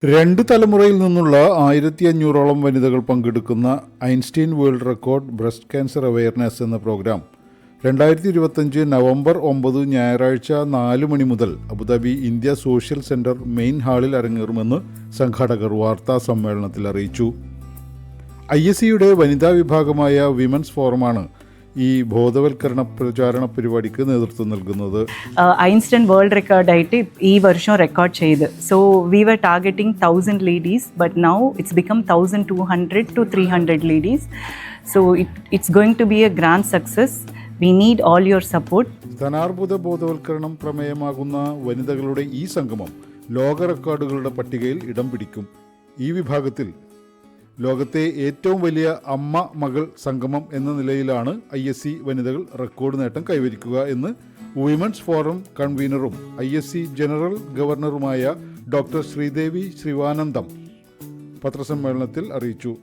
രണ്ട് തലമുറയിൽ നിന്നുള്ള 1500ഓളം വനിതകൾ പങ്കെടുക്കുന്ന Einstein world record breast cancer awareness എന്ന പ്രോഗ്രാം 2025 നവംബർ 9 ഞായറാഴ്ച 4 മണി മുതൽ Abu Dhabi India social centre main ഹാളിൽ അരങ്ങേറുമെന്ന് സംഘാടകർ വാർത്താ സമ്മേളനത്തിൽ അറിയിച്ചു. ISCയുടെ വനിതാ വിഭാഗമായ വിമൻസ് ഫോറമാണ് ഈ ബോധവൽക്കരണ പ്രചാരണ പരിപാടിക്ക് നേതൃത്വം നൽകുന്നത്. ഐൻസ്റ്റൈൻ വേൾഡ് റെക്കോർഡായിട്ട് ഈ വർഷം റെക്കോർഡ് ചെയ്ത് we were targeting 1000 ladies, but now it's become 1200 to 300 ladies. So it's going to be a grand success. We need all your support. ധനാർബുദ ബോധവൽക്കരണം പ്രമേയമാകുന്ന വനിതകളുടെ ഈ സംഗമം ലോക റെക്കോർഡുകളുടെ പട്ടികയിൽ ഇടം പിടിക്കും. ഈ വിഭാഗത്തിൽ ലോകത്തെ ഏറ്റവും വലിയ അമ്മ മകൾ സംഗമം എന്ന നിലയിലാണ് ISC വനിതകൾ റെക്കോർഡ് നേട്ടം കൈവരിക്കുക എന്ന് വിമൻസ് ഫോറം കൺവീനറും ISC ജനറൽ ഗവർണറുമായ ഡോക്ടർ ശ്രീദേവി ശ്രീവാനന്ദം പത്രസമ്മേളനത്തിൽ അറിയിച്ചു.